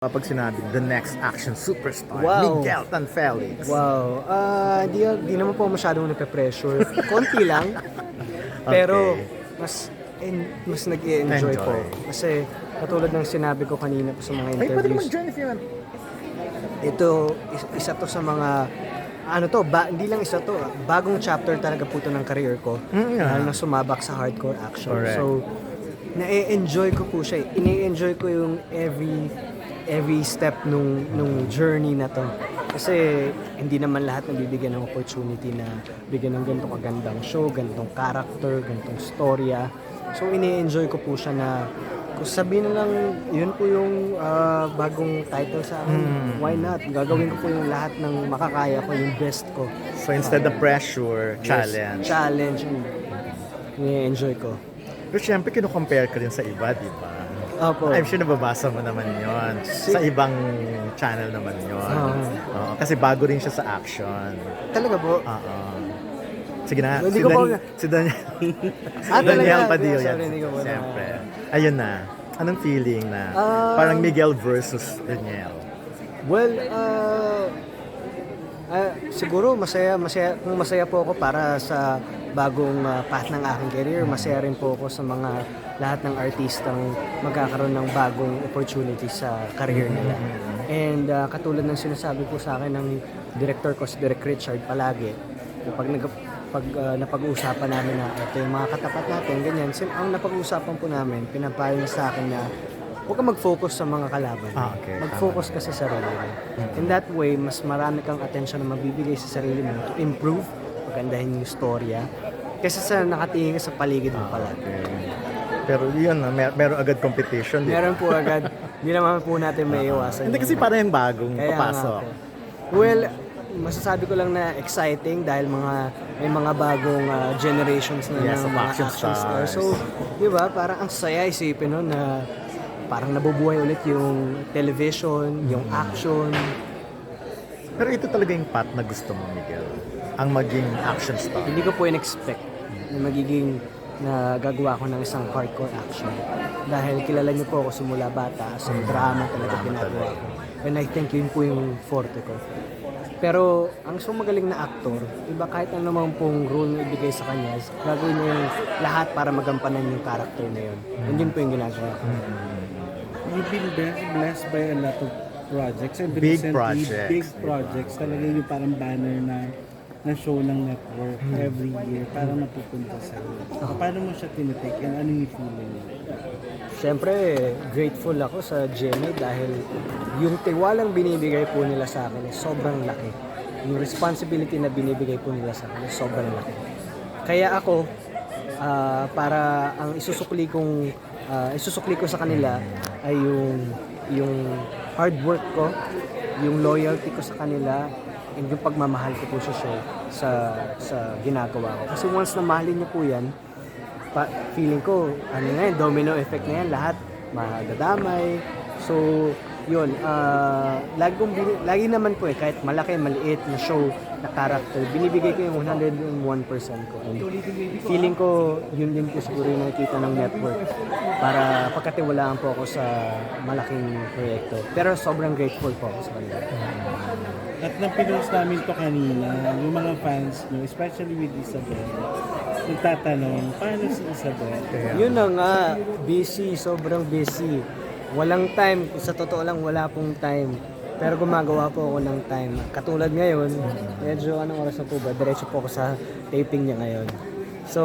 Kapag sinabi, the next action superstar, Wow. Miguel Tan Felix. Wow. Di naman po masyadong nape-pressure. Konti lang. Pero mas nag-i-enjoy Enjoy. po. Kasi katulad ng sinabi ko kanina po sa mga Ay, pwede interviews. mag-join if you want. Ito, isa to sa mga hindi lang isa to, bagong chapter talaga po to ng career ko. Yeah. Dahil na sumabak sa hardcore action. Correct. So, na-enjoy ko po siya. Ini-enjoy ko yung every step nung journey na to. Kasi hindi naman lahat nabibigyan ng opportunity na bigyan ng ganitong kagandang show, ganitong character, ganitong storya. So, ini-enjoy ko po siya na kung sabihin na lang, yun po yung bagong title sa akin. Why not? Gagawin ko po yung lahat ng makakaya ko, yung best ko. So instead of pressure, challenge. Challenge. Ini-enjoy ko. Pero syempre, kino-compare ka rin sa iba, di ba? Opo. I'm sure nababasa mo naman yon sa ibang channel naman yon. Oo, kasi bago rin siya sa action. Talaga po? Oo. Sige na, Hindi ko po- si Daniel. Ah, Daniel talaga? Padilla. Sorry, hindi ko po na- Siyempre. Ayun na. Anong feeling na parang Miguel versus Daniel? Well, siguro masaya po ako para sa bagong path ng aking career. Masaya rin po ako sa mga lahat ng artistang magkakaroon ng bagong opportunity sa career nila. And katulad ng sinasabi po sa akin ng director ko, si Direk Richard palagi, pag napag-uusapan namin na ito yung mga katapat natin, ganyan, ang napag-uusapan po namin, pinapayo niya sa akin na huwag kang mag-focus sa mga kalaban. Okay. Mag-focus ka sa sarili mo. In that way, mas marami kang attention na mabibigay sa sarili mo to improve, pagandahin yung storya, kaysa sa nakatingin ka sa paligid mo palagi. Okay. Pero yun, meron agad competition. Di ba? Meron po agad, hindi naman po natin may iwasan. Hindi kasi parang yung bagong Kaya nga papasok. po. Well, masasabi ko lang na exciting dahil may mga bagong generations na Yes, ng of mga action action stars. stars. So, di ba, parang ang saya isipin nun na parang nabubuhay ulit yung television, yung action. Pero ito talaga yung path na gusto mo, Miguel. Ang maging action star. Hindi ko po in-expect na magiging na gagawa ko ng isang hardcore action. Dahil kilala niyo po ako simula bata, so drama talaga ginagawa ko. And I think yun po yung forte ko. Pero ang so magaling na aktor, iba kahit ano naman pong role na ibigay sa kanya, gagawin niya yung lahat para magampanan yung character na yun. And yun po yung ginagawa ko. You've been blessed by a lot of projects and Big recently, projects, big di ba? projects. Talaga yung parang banner na show ng network every year parang napupunta sa Paano mo siya tinitake and ano yung feeling mo? Siyempre, grateful ako sa GMA dahil yung tiwalang binibigay po nila sa akin ay sobrang laki. Yung responsibility na binibigay po nila sa akin ay sobrang laki. Kaya ako, para ang isusukli ko sa kanila ay yung hard work ko, yung loyalty ko sa kanila, and yung pagmamahal ko po sa show, sa ginagawa ko. Kasi once na mahalin niyo po yan, feeling ko, domino effect na yan, lahat madadamay. So, yun, lagi naman po kahit malaki, maliit na show, na character, binibigay ko yung 101% ko. And feeling ko, yun din po siguro yung nakikita ng network para pagkatiwalaan po ako sa malaking proyekto. Pero sobrang grateful po ako sa kanila. At nang pinost namin to kanina, yung mga fans nyo, especially with Isabel, nagtatanong, paano si Isabel? Yun na nga, busy, sobrang busy. Walang time, sa totoo lang wala pong time. Pero gumagawa po ako ng time. Katulad ngayon, medyo anong oras na po ba? Diretso po ako sa taping niya ngayon. So,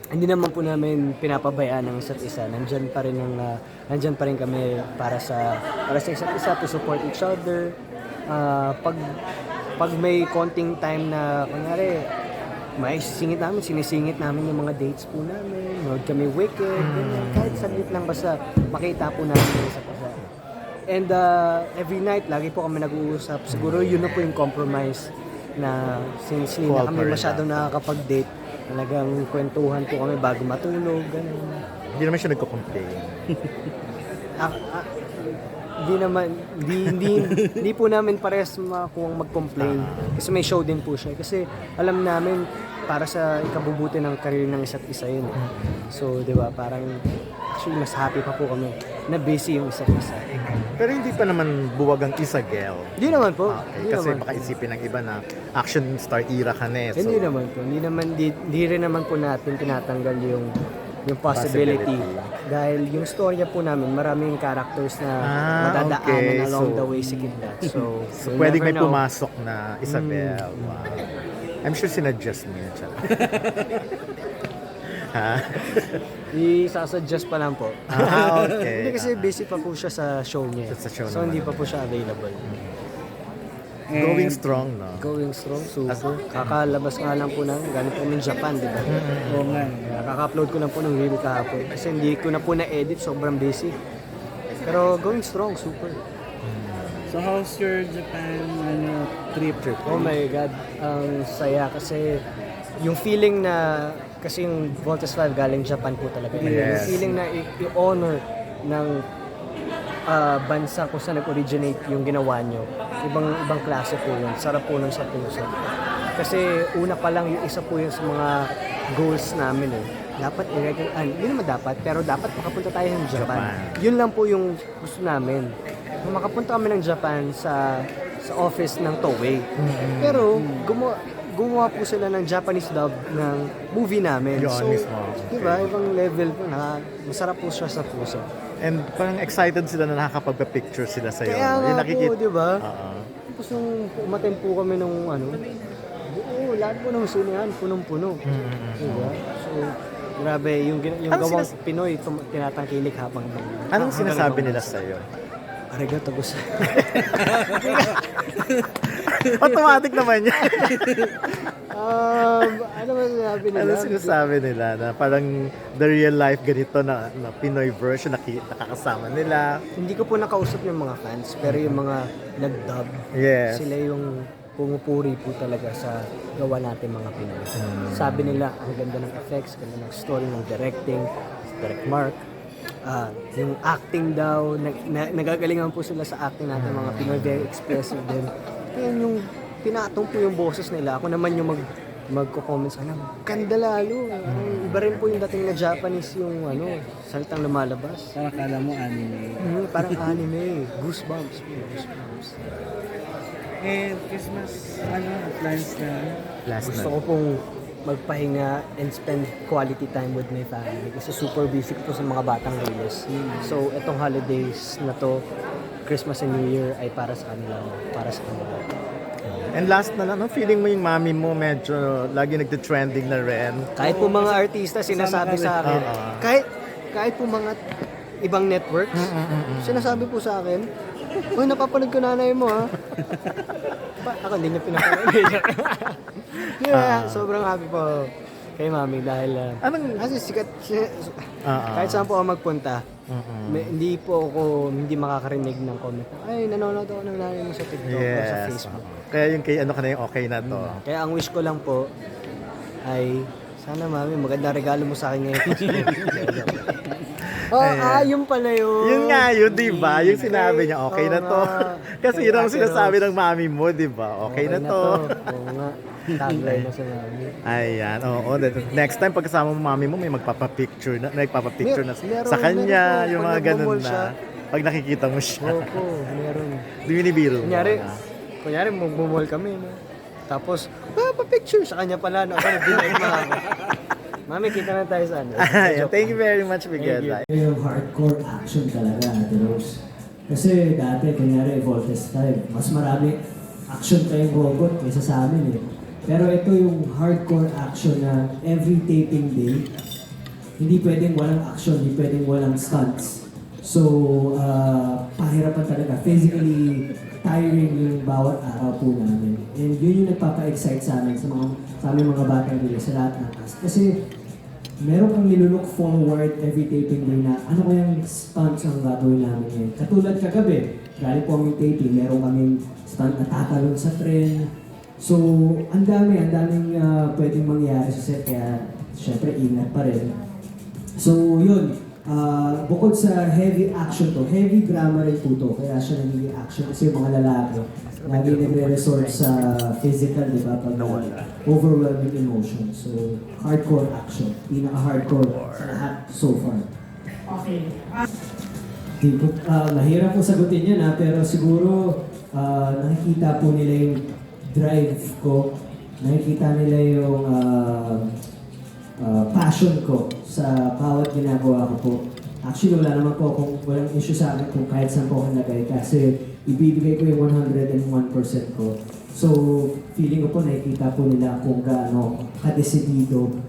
hindi naman po namin pinapabayaan ng isa't isa. Nandyan pa rin kami para sa isa't isa, to support each other. Pag may konting time na, kunyari, sinisingit namin yung mga dates po namin. Manood kami Wicked, ganyan. Kahit saglit lang basta makita po namin yung isa't isa. And every night, lagi po kami nag-uusap. Siguro yun na po yung compromise na since hindi na kami masyadong nakakapag-date, talagang kwentuhan po kami bago matulog, ganun. Hindi naman siya nagko-complain. Hindi po namin parehas makuhang mag-complain kasi may show din po siya. Kasi alam namin para sa ikabubuti ng career ng isa't isa yun. So, di ba, parang actually mas happy pa po kami na busy yung isa't isa. Pero hindi pa naman buwag ang Isagel. Hindi naman po. Okay, Hindi kasi naman. baka isipin ng iba na action star era ka na eh. So, Hindi naman po. Hindi rin naman po natin tinatanggal yung possibility. Dahil yung storya po namin, maraming characters na madadaanan okay. along So, the way si Kidlat. So, we'll pwedeng never may know. pumasok na Isabel. Wow. I'm sure sinadjust mo yun. Ha? I-suggest pa lang po. Okay. Hindi kasi busy pa po siya sa show niya. Sa show so, naman. hindi pa po siya available. Going strong, no? Going strong, super. Kakalabas nga lang po galing po ng Japan, di ba? Oo nga. Kaka-upload ko lang po ng reel kahapon. Kasi hindi ko na po na-edit, sobrang busy. Pero going strong, super. So how's your Japan trip? Oh my God, ang saya kasi yung feeling na, kasi yung Voltes 5 galing Japan po talaga. Yes. Yung feeling na i-honor ng bansa kung saan nag-originate yung ginawa nyo. Ibang klase po yun. Sarap po nun sa puso. Kasi una pa lang yung isa po yun sa mga goals namin eh. Dapat hindi naman dapat, pero dapat makapunta tayo ng Japan. Yun lang po yung gusto namin. Makapunta kami ng Japan sa office ng Toei. Pero gumawa po sila ng Japanese dub ng movie namin. Yun, So, mismo. diba, ibang level po na masarap po siya sa puso. And parang excited sila na nakakapagpa-picture sila sa'yo. Kaya Yung nga nakikita- po, diba? Oo. Tapos nung umaten po kami nung lahat po ng sinehan, punong-puno. Diba? So, grabe, yung Anong gawang Pinoy, tinatangkilik habang Anong sinasabi nila sa'yo? Arigato tagus. Automatic naman yan. Ano ba sinabi nila? Ano sinasabi nila na parang the real life ganito na Pinoy version nakakasama nila. Hindi ko po nakausap yung mga fans, pero yung mga nag-dub, Yes. sila yung pumupuri po talaga sa gawa natin mga Pinoy. Sabi nila, ang ganda ng effects, ganda ng story, ng directing, Direct Mark. Yung acting daw, nagagalingan po sila sa acting natin mga Pinoy, very expressive din. Kaya yung pinatong po yung boses nila, ako naman yung magko-comment sana, ganda lalo. Iba rin po yung dating na Japanese yung salitang lumalabas. Parang kala mo anime. Parang anime, goosebumps. Goosebumps. And Christmas, plans na? Last Gusto na. ko pong magpahinga and spend quality time with my family kasi super busy po sa mga batang release. So, etong holidays na to, Christmas and New Year ay para sa kanila. Para sa kanila. And last na lang, feeling mo yung mami mo medyo lagi nagte-trending na rin. Kahit po mga artista sinasabi sa akin, kahit po mga ibang networks, sinasabi po sa akin, uy, napapanood ko nanay mo ha. Ako hindi niya pinapanood. Sobrang happy po kay mami dahil kasi sikat kahit saan po ako magpunta, hindi po ako makakarinig ng comment. Ay, nanonood ako ng nanay mo sa TikTok o sa Facebook. Kaya yung kay ka na yung okay na to. Kaya ang wish ko lang po ay sana mami, magandang regalo mo sa akin ngayon. Yun pala yun. Yun nga yun, di ba? Yung sinabi niya, okay na to. Kasi yun ang sinasabi ng mami mo, di ba? Okay na to. Oo nga. Taglay na sa mami. Ayan, oo. Next time, pagkasama mo mami mo, may magpapapicture na Meron, sa kanya, meron po. yung Pag mga ganun nagmamall na. siya. Pag nakikita mo siya. Opo, meron. Binibiro mo. Kunyari magmumall kami, no? Tapos, pa-picture sa kanya pala, no? Ako nag-dinigma ako. Mami, kita na tayo sa Ayan, thank you very much, Miguel. Yung hardcore action talaga, Ate Rose. Kasi dati, kunyari, Voltes 5, mas marami action kayong robot kaysa sa amin eh. Pero ito yung hardcore action na every taping day, hindi pwedeng walang action, hindi pwedeng walang stunts. So, pahirapan talaga. Physically tiring yung bawat araw po namin. And yun yung nagpapa-excite sa amin, sa aming mga batang nila, sa lahat ng cast. Kasi meron kang nilulook forward every taping day na ano kayang stunts ang gagawin namin ngayon. Katulad kagabi, galing po aming taping, meron kaming stunt na tatalon sa tren. So, ang daming pwedeng mangyari sa set, kaya syempre ingat pa rin. So, yun. Bukod sa heavy action to, heavy drama rin po to, kaya siya nagiging action kasi yung mga lalaki lagi nagre-resort sa physical, di ba, pag overwhelming emotion. So, hardcore action, pinaka-hardcore sa lahat so far. Okay. Mahirap po sagutin yan pero siguro nakikita po nila yung drive ko, nakikita nila yung passion ko sa bawat ginagawa ko po. Actually, wala naman po akong walang issue sa akin kung kahit saan po ako nagay kasi ibibigay ko yung 101% ko. So, feeling ko po nakikita po nila kung gaano kadesidido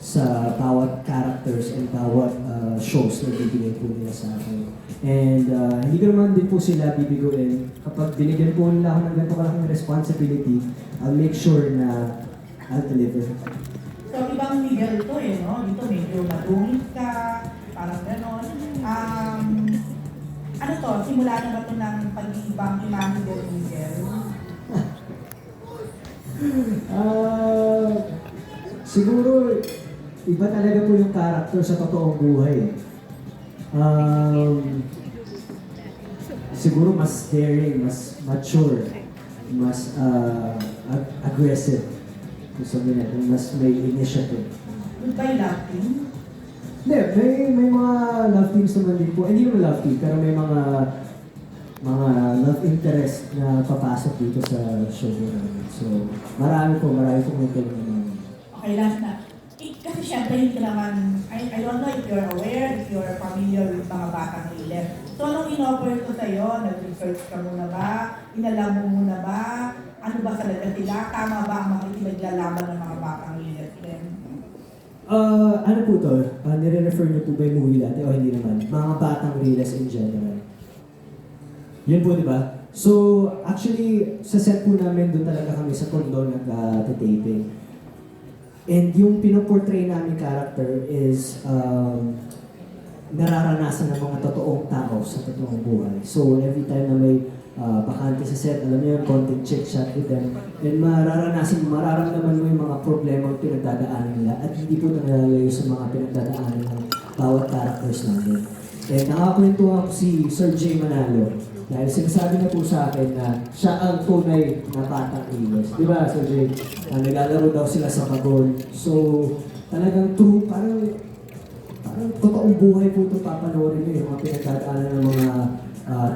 sa bawat characters and bawat shows na bibigay po nila sa akin. And hindi ko naman din po sila bibiguin. Kapag binigyan po nila ako ng ganito kalaking responsibility, I'll make sure na I'll deliver. So, ibang legal to eh, no? Dito medyo madungit ka, parang gano'n. Ano to? Simula na ba ito ng pag-iibang imahe del Miguel? Siguro, iba talaga po yung character sa totoong buhay. Siguro mas daring, mas mature, mas aggressive. Gusto mo natin, mas may initiative. Goodbye, love team. Hindi, may mga love teams naman din po. Hindi naman love team, pero may mga love interest na papasok dito sa show namin. So, marami po may tulungan. Okay, last na. Kasi syempre hindi naman, I don't know if you're aware, if you're familiar with mga batang hilir. So, anong in-offer ko sa'yo? Nag-research ka muna ba? Inalam mo muna ba? Ano ba talaga sila? Tama ba ang mga pinaglalaban ng mga batang hilir? Ano po to? Nire-refer niyo po ba yung movie dati o hindi naman? Mga batang reels in general. Yun po, di ba? So, actually, sa set po namin, doon talaga kami sa condo nag-taping. And yung pinoportray namin character is nararanasan ng mga totoong tao sa totoong buhay. So, every time na may bakante sa set, alam niyo yung content check shot with them. And mararamdaman mo yung mga problemang pinagdadaanan nila at hindi po nalalayo sa mga pinagdadaanan ng bawat characters namin. And nakakwento ako si Sir J. Manalo. Dahil sinasabi na po sa akin na siya ang tunay na batang Iles. Di ba, Sir J? Naglalaro daw sila sa Pagol. So, talagang true, parang totoong buhay po itong papanoorin nyo yung mga pinagdadaanan ng mga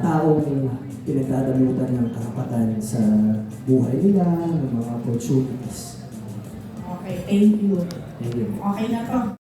taong pinagdadamutan ng karapatan sa buhay nila, ng mga opportunities. Okay, thank you. Thank you. Okay na to.